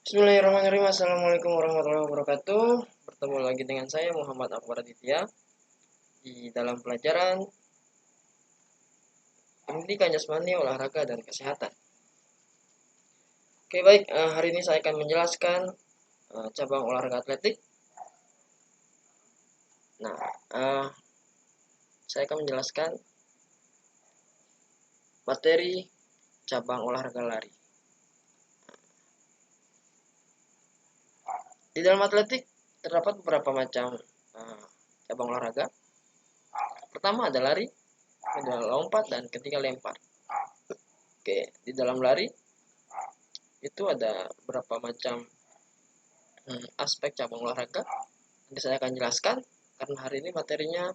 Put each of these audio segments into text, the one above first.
Bismillahirrahmanirrahim. Assalamualaikum warahmatullahi wabarakatuh. Bertemu lagi dengan saya Muhammad Akbar Aditya di dalam pelajaran Pendidikan Jasmani, Olahraga dan Kesehatan. Oke, baik. Hari ini saya akan menjelaskan cabang olahraga atletik. Nah, saya akan menjelaskan materi cabang olahraga lari. Di dalam atletik terdapat beberapa macam cabang olahraga. Pertama ada lari, kedua lompat, dan ketiga lempar. Oke, di dalam lari itu ada beberapa macam aspek cabang olahraga. Nanti saya akan jelaskan karena hari ini materinya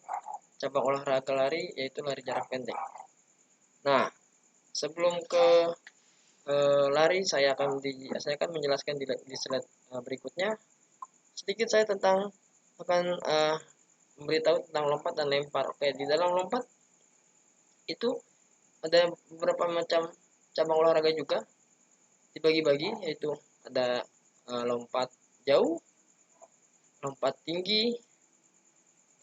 cabang olahraga lari, yaitu lari jarak pendek. Nah, sebelum ke lari, saya akan menjelaskan di slide berikutnya sedikit saya akan memberitahu tentang lompat dan lempar. Oke, di dalam lompat itu ada beberapa macam cabang olahraga juga dibagi-bagi, yaitu ada lompat jauh, lompat tinggi,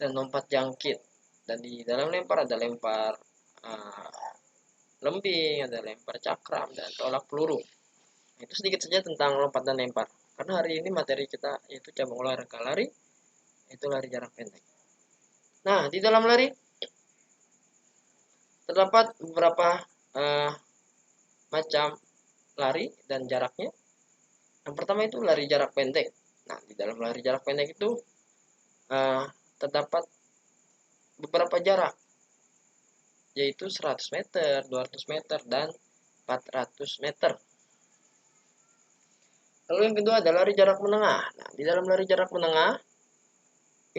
dan lompat jangkit. Dan di dalam lempar ada lempar lembing, ada lempar cakram, dan tolak peluru. Nah, itu sedikit saja tentang lompat dan lempar. Karena hari ini materi kita yaitu cabang olahraga lari, yaitu lari jarak pendek. Nah, di dalam lari terdapat beberapa macam lari dan jaraknya. Yang pertama itu lari jarak pendek. Nah, di dalam lari jarak pendek itu terdapat beberapa jarak, yaitu 100 meter, 200 meter, dan 400 meter. Lalu yang kedua ada lari jarak menengah. Nah, di dalam lari jarak menengah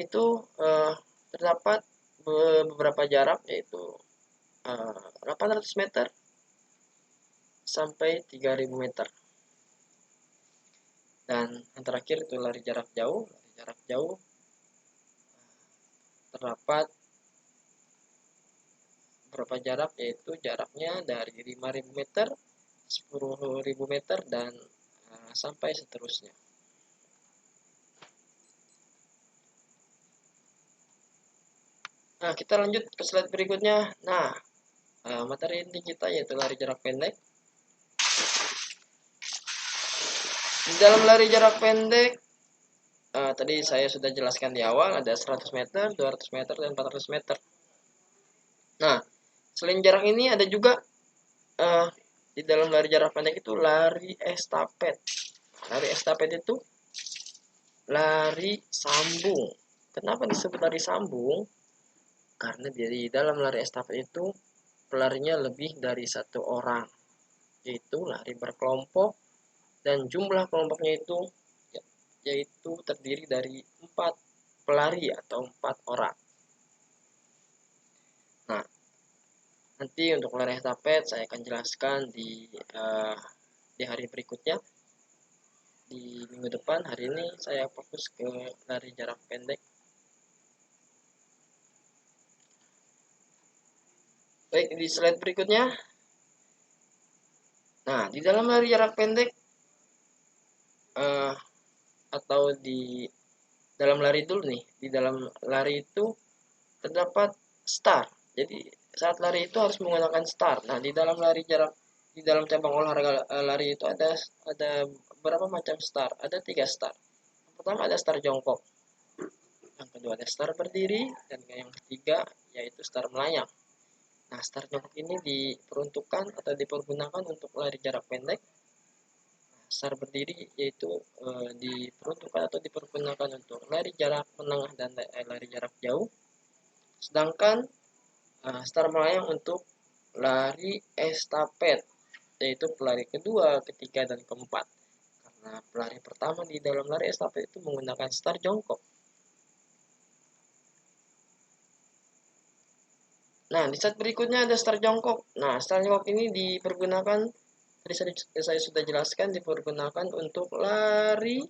itu terdapat beberapa jarak, yaitu 800 meter sampai 3000 meter. Dan yang terakhir itu lari jarak jauh. Lari jarak jauh terdapat beberapa jarak, yaitu jaraknya dari 5000 meter, 10.000 meter, dan sampai seterusnya. Nah, kita lanjut ke slide berikutnya. Nah, materi inti kita yaitu lari jarak pendek. Di dalam lari jarak pendek, tadi saya sudah jelaskan di awal, ada 100 meter, 200 meter, dan 400 meter. Nah, selain jarak ini ada juga di dalam lari jarak pendek itu lari estafet. Lari estafet itu lari sambung. Kenapa disebut lari sambung? Karena di dalam lari estafet itu pelarinya lebih dari satu orang, yaitu lari berkelompok, dan jumlah kelompoknya itu yaitu terdiri dari 4 pelari atau 4 orang. Nah, nanti untuk lari estafet saya akan jelaskan di hari berikutnya, di minggu depan. Hari ini saya fokus ke lari jarak pendek. Baik, di slide berikutnya. Nah, di dalam lari jarak pendek atau di dalam lari dulu nih, di dalam lari itu terdapat start. Jadi saat lari itu harus menggunakan start. Nah, di dalam cabang olahraga lari itu ada berapa macam start? Ada 3 start. Yang pertama ada start jongkok. Yang kedua ada start berdiri, dan yang ketiga yaitu start melayang. Nah, start jongkok ini diperuntukkan atau dipergunakan untuk lari jarak pendek. Start berdiri yaitu diperuntukkan atau dipergunakan untuk lari jarak menengah dan lari jarak jauh. Sedangkan start melayang untuk lari estafet, yaitu pelari kedua, ketiga, dan keempat. Karena pelari pertama di dalam lari estafet itu menggunakan start jongkok. Nah, di saat berikutnya ada start jongkok. Nah, start jongkok ini dipergunakan, tadi saya sudah jelaskan, dipergunakan untuk lari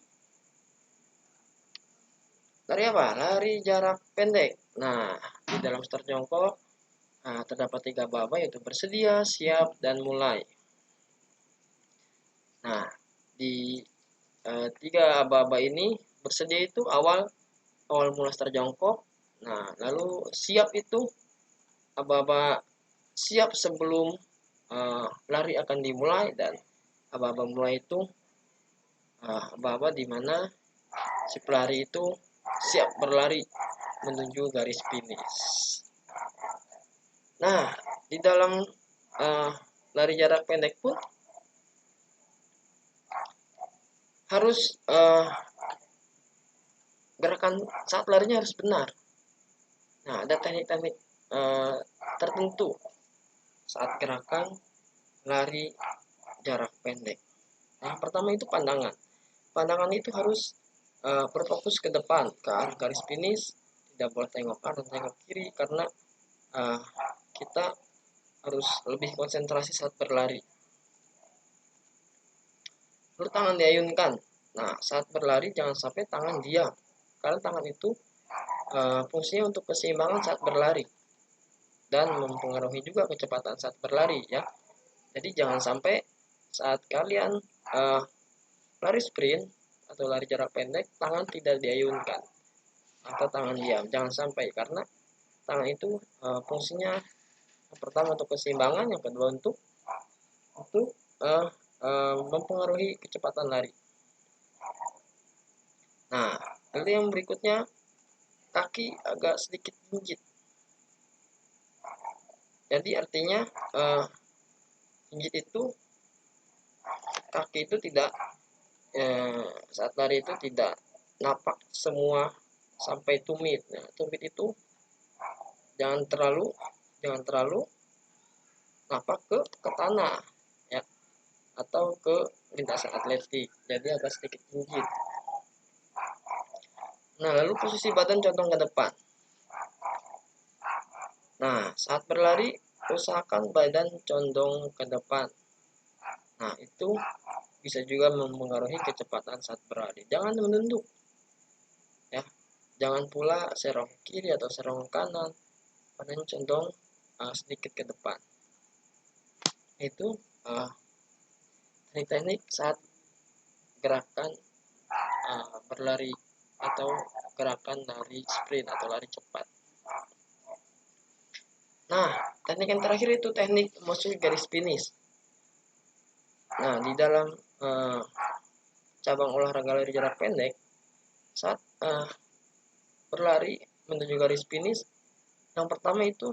apa? Lari jarak pendek. Nah, di dalam start jongkok terdapat 3 baba, yaitu bersedia, siap, dan mulai. Nah, di tiga aba-aba ini bersedia itu awal mula start jongkok. Nah, lalu siap itu aba-aba siap sebelum lari akan dimulai, dan aba-aba mulai itu aba-aba di mana si pelari itu siap berlari menuju garis finish. Nah, di dalam lari jarak pendek pun harus gerakan saat larinya harus benar. Nah, ada teknik-teknik tertentu saat gerakan lari jarak pendek. Yang pertama itu pandangan. Pandangan itu harus berfokus ke depan, ke arah garis finish. Tidak boleh tengok kanan, tengok kiri, karena kita harus lebih konsentrasi saat berlari. Lalu tangan diayunkan. Nah, saat berlari jangan sampai tangan diam, karena tangan itu fungsinya untuk keseimbangan saat berlari dan mempengaruhi juga kecepatan saat berlari ya. Jadi jangan sampai saat kalian lari sprint atau lari jarak pendek tangan tidak diayunkan atau tangan diam, jangan sampai, karena tangan itu fungsinya yang pertama untuk keseimbangan, yang kedua untuk mempengaruhi kecepatan lari. Nah, lalu yang berikutnya, kaki agak sedikit jinjit. Jadi artinya jinjit itu kaki itu tidak saat lari itu tidak napak semua sampai tumit. Nah, tumit itu jangan terlalu napak ke tanah ya, atau ke lintasan atletik. Jadi agak sedikit jinjit. Nah, lalu posisi badan condong ke depan. Nah, saat berlari usahakan badan condong ke depan. Nah, itu bisa juga mempengaruhi kecepatan saat berlari. Jangan menunduk. Ya. Jangan pula serong kiri atau serong kanan. Badan condong sedikit ke depan. Itu teknik-teknik saat gerakan berlari atau gerakan lari sprint atau lari cepat. Nah, teknik yang terakhir itu teknik memasuki garis finish. Nah, di dalam cabang olahraga lari jarak pendek, saat berlari menuju garis finish, yang pertama itu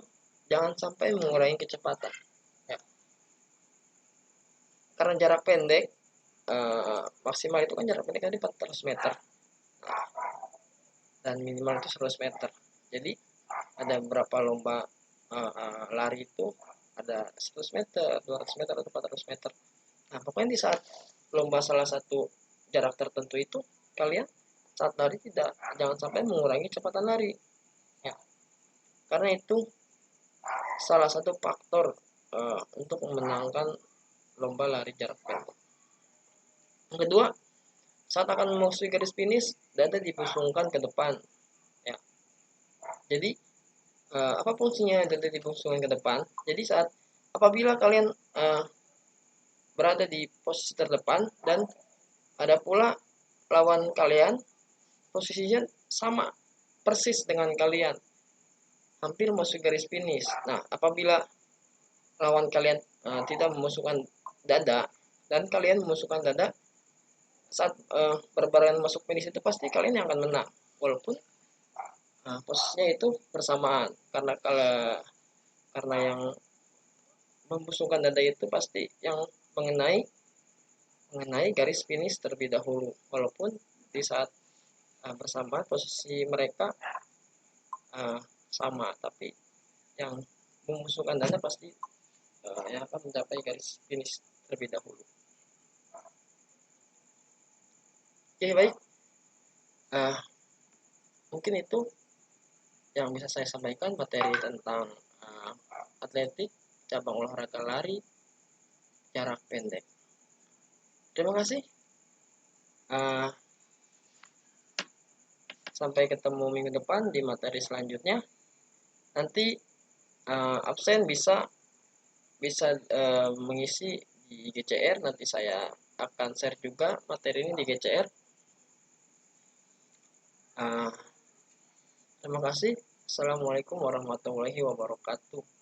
jangan sampai mengurangi kecepatan. Ya. Karena jarak pendek maksimal itu kan jarak pendek tadi 400 meter. Nah, dan minimal itu 100 meter. Jadi ada beberapa lomba lari itu ada 100 meter, 200 meter, atau 400 meter. Nah, pokoknya di saat lomba salah satu jarak tertentu itu, kalian saat lari jangan sampai mengurangi kecepatan lari. Ya. Karena itu salah satu faktor untuk memenangkan lomba lari jarak pendek. Yang kedua, saat akan memasuki garis finish, dada dibusungkan ke depan. Ya. Jadi apa fungsinya dada dibusungkan ke depan? Jadi apabila kalian berada di posisi terdepan dan ada pula lawan kalian posisinya sama persis dengan kalian, hampir masuk garis finish. Nah, apabila lawan kalian tidak memasukkan dada dan kalian memasukkan dada saat berbarengan masuk finish, itu pasti kalian yang akan menang, walaupun posisinya itu bersamaan, karena yang membusungkan dada itu pasti yang mengenai garis finish terlebih dahulu, walaupun di saat bersamaan posisi mereka sama, tapi yang membusungkan dada pasti yang akan mencapai garis finish terlebih dahulu. Oke, baik, mungkin itu yang bisa saya sampaikan materi tentang atletik cabang olahraga lari jarak pendek. Terima kasih. Sampai ketemu minggu depan di materi selanjutnya. Nanti absen bisa mengisi di GCR, nanti saya akan share juga materi ini di GCR. Terima kasih. Assalamualaikum warahmatullahi wabarakatuh.